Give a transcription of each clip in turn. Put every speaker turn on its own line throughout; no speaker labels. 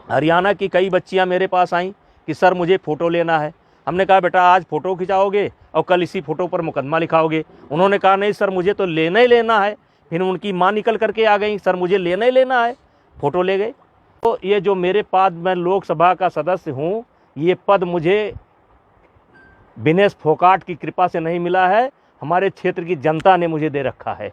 हरियाणा की कई बच्चियां मेरे पास आईं कि सर मुझे फ़ोटो लेना है। हमने कहा बेटा आज फ़ोटो खिंचाओगे और कल इसी फ़ोटो पर मुकदमा लिखाओगे। उन्होंने कहा नहीं सर मुझे तो लेना ही लेना है। फिर उनकी माँ निकल करके आ गई, सर मुझे लेना ही लेना है, फ़ोटो ले गए। तो ये जो मेरे पद, मैं लोकसभा का सदस्य हूँ, ये पद मुझे विनेश फोगाट की कृपा से नहीं मिला है, हमारे क्षेत्र की जनता ने मुझे दे रखा है।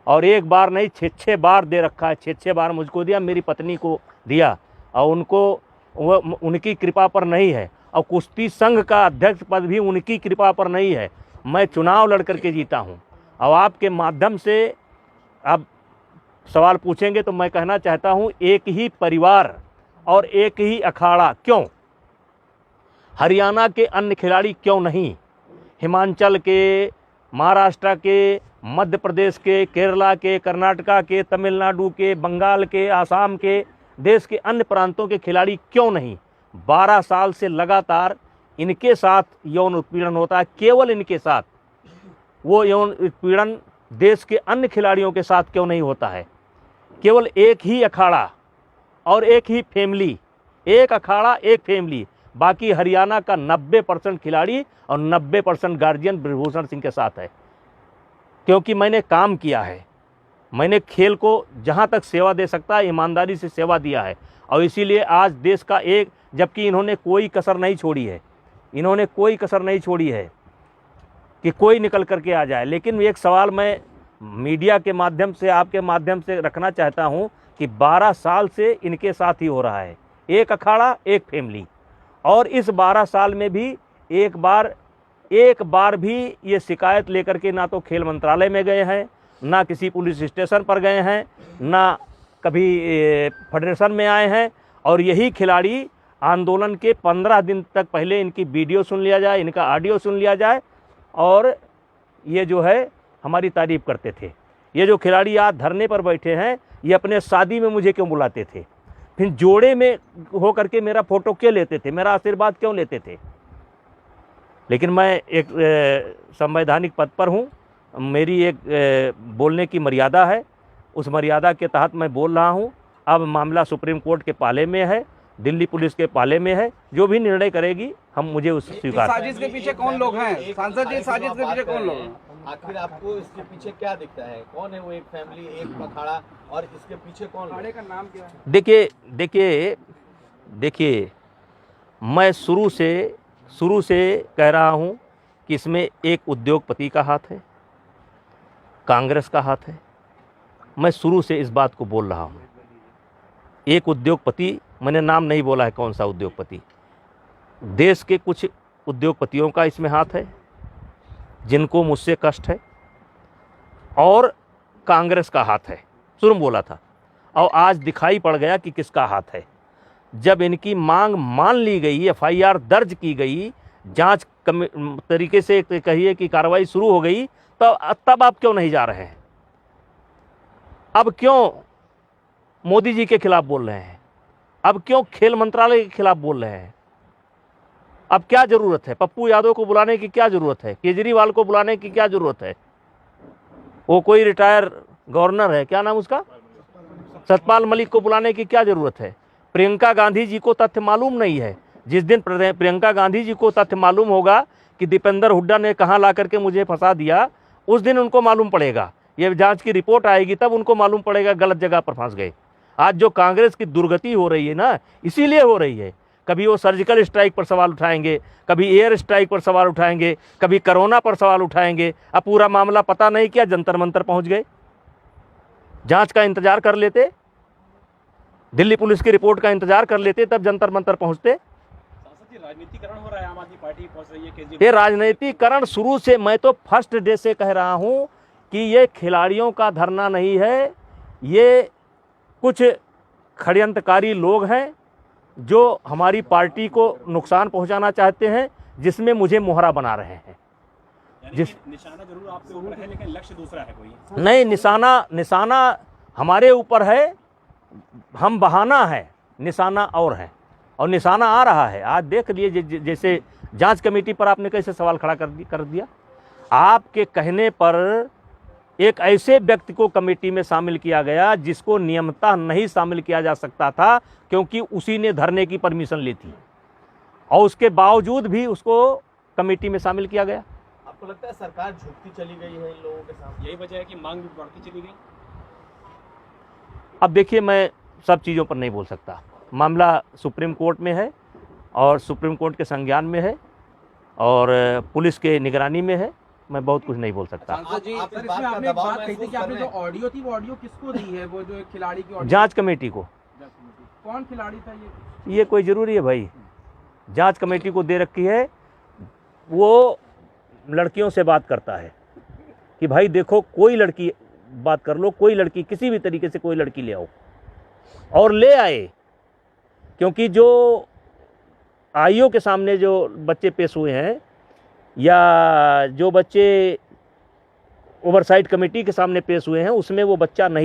और एक बार नहीं 6-6 बार दे रखा है। 6-6 बार मुझको दिया, मेरी पत्नी को दिया, और उनको उनकी कृपा पर नहीं है। और कुश्ती संघ का अध्यक्ष पद भी उनकी कृपा पर नहीं है। मैं चुनाव लड़ करके जीता हूँ। और आपके माध्यम से आप सवाल पूछेंगे तो मैं कहना चाहता हूँ, एक ही परिवार और एक ही अखाड़ा क्यों? हरियाणा के अन्य खिलाड़ी क्यों नहीं? हिमाचल के, महाराष्ट्र के, मध्य प्रदेश के, केरला के, कर्नाटका के, तमिलनाडु के, बंगाल के, आसाम के, देश के अन्य प्रांतों के खिलाड़ी क्यों नहीं? 12 साल से लगातार इनके साथ यौन उत्पीड़न होता है, केवल इनके साथ। वो यौन उत्पीड़न देश के अन्य खिलाड़ियों के साथ क्यों नहीं होता है? केवल एक ही अखाड़ा और एक ही फैमिली, एक अखाड़ा एक फैमिली। बाकी हरियाणा का 90% खिलाड़ी और 90% गार्जियन ब्रजभूषण सिंह के साथ है। क्योंकि मैंने काम किया है, मैंने खेल को जहाँ तक सेवा दे सकता है ईमानदारी से सेवा दिया है। और इसीलिए आज देश का एक, जबकि इन्होंने कोई कसर नहीं छोड़ी है, इन्होंने कोई कसर नहीं छोड़ी है कि कोई निकल करके आ जाए। लेकिन एक सवाल मैं मीडिया के माध्यम से, आपके माध्यम से रखना चाहता हूँ कि 12 साल से इनके साथ ही हो रहा है, एक अखाड़ा एक फैमिली। और इस 12 साल में भी एक बार भी ये शिकायत लेकर के ना तो खेल मंत्रालय में गए हैं, ना किसी पुलिस स्टेशन पर गए हैं, ना कभी फेडरेशन में आए हैं। और यही खिलाड़ी आंदोलन के 15 दिन तक पहले इनकी वीडियो सुन लिया जाए, इनका ऑडियो सुन लिया जाए, और ये जो है हमारी तारीफ करते थे। ये जो खिलाड़ी आज धरने पर बैठे हैं, ये अपने शादी में मुझे क्यों बुलाते थे? फिर जोड़े में हो करके मेरा फ़ोटो क्यों लेते थे? मेरा आशीर्वाद क्यों लेते थे? लेकिन मैं एक संवैधानिक पद पर हूँ, मेरी एक बोलने की मर्यादा है, उस मर्यादा के तहत मैं बोल रहा हूँ। अब मामला सुप्रीम कोर्ट के पाले में है, दिल्ली पुलिस के पाले में है, जो भी निर्णय करेगी हम मुझे उस स्वीकार।
साजिश के पीछे कौन लोग हैं? सांसद जी, साजिश के पीछे कौन लोग हैं?
आखिर आपको इसके पीछे क्या दिखता है? कौन है वो एक फैमिली, एक अखाड़ा, और इसके पीछे कौन?
अखाड़े का नाम क्या है?
देखिए, मैं शुरू से कह रहा हूँ कि इसमें एक उद्योगपति का हाथ है, कांग्रेस का हाथ है। मैं शुरू से इस बात को बोल रहा हूँ। एक उद्योगपति, मैंने नाम नहीं बोला है कौन सा उद्योगपति, देश के कुछ उद्योगपतियों का इसमें हाथ है जिनको मुझसे कष्ट है, और कांग्रेस का हाथ है। शुरू में बोला था और आज दिखाई पड़ गया कि किसका हाथ है। जब इनकी मांग मान ली गई, एफआईआर दर्ज की गई, जांच तरीके से कहिए कि कार्रवाई शुरू हो गई, तब आप क्यों नहीं जा रहे हैं? अब क्यों मोदी जी के खिलाफ बोल रहे हैं? अब क्यों खेल मंत्रालय के खिलाफ बोल रहे हैं? अब क्या जरूरत है? पप्पू यादव को बुलाने की क्या जरूरत है? केजरीवाल को बुलाने की क्या जरूरत है? वो कोई रिटायर गवर्नर है, क्या नाम उसका, सतपाल मलिक को बुलाने की क्या जरूरत है? प्रियंका गांधी जी को तथ्य मालूम नहीं है। जिस दिन प्रियंका गांधी जी को तथ्य मालूम होगा कि दीपेंद्र हुड्डा ने कहां ला करके मुझे फंसा दिया, उस दिन उनको मालूम पड़ेगा। ये जांच की रिपोर्ट आएगी तब उनको मालूम पड़ेगा गलत जगह पर फंस गए। आज जो कांग्रेस की दुर्गति हो रही है ना, इसीलिए हो रही है। कभी वो सर्जिकल स्ट्राइक पर सवाल उठाएंगे, कभी एयर स्ट्राइक पर सवाल उठाएंगे, कभी कोरोना पर सवाल उठाएंगे। अब पूरा मामला पता नहीं क्या जंतर मंतर पहुंच गए। जांच का इंतजार कर लेते, दिल्ली पुलिस की रिपोर्ट का इंतजार कर लेते, तब जंतर मंतर पहुंचते।
राजनीतिकरण हो रहा है, आम आदमी पार्टी पहुंच रही है केजरीवाल।
ये राजनीतिकरण शुरू से, मैं तो फर्स्ट डे से कह रहा हूं कि ये खिलाड़ियों का धरना नहीं है, ये कुछ षड्यंत्रकारी लोग हैं जो हमारी पार्टी को नुकसान पहुंचाना चाहते हैं, जिसमें मुझे मोहरा बना रहे हैं।
निशाना जरूर आपके ऊपर है, लेकिन लक्ष्य दूसरा है कोई
नहीं। निशाना हमारे ऊपर है, हम बहाना है, निशाना और है, और निशाना आ रहा है। आज देख लिए जैसे जांच कमेटी पर आपने कैसे सवाल खड़ा कर दिया। आपके कहने पर एक ऐसे व्यक्ति को कमेटी में शामिल किया गया जिसको नियमतः नहीं शामिल किया जा सकता था, क्योंकि उसी ने धरने की परमिशन ली थी और उसके बावजूद भी उसको कमेटी में शामिल किया गया।
आपको लगता है सरकार झुकती चली गई है इन लोगों के सामने?
यही वजह है कि मांग भी बढ़ती चली गई।
अब देखिए, मैं सब चीज़ों पर नहीं बोल सकता, मामला सुप्रीम कोर्ट में है और सुप्रीम कोर्ट के संज्ञान में है और पुलिस के निगरानी में है, मैं बहुत कुछ नहीं बोल सकता।
सांसद जी,
आप इस
सर,
बात
इसमें
का
आपने एक
दबाव
बात कही थी
महसूस
कि आपने
कर
जो
रहे हैं?
ऑडियो थी वो ऑडियो किसको दी है, वो जो एक खिलाड़ी की ऑडियो?
जांच कमेटी को।
कौन खिलाड़ी था ये?
ये कोई ज़रूरी है भाई? जांच कमेटी को दे रखी है। वो लड़कियों से बात करता है कि भाई देखो, कोई लड़की बात कर लो, कोई लड़की किसी भी तरीके से कोई लड़की ले आओ, और ले आए। क्योंकि जो आईओ के सामने जो बच्चे पेश हुए हैं या जो बच्चे ओवरसाइट कमेटी के सामने पेश हुए हैं, उसमें वो बच्चा नहीं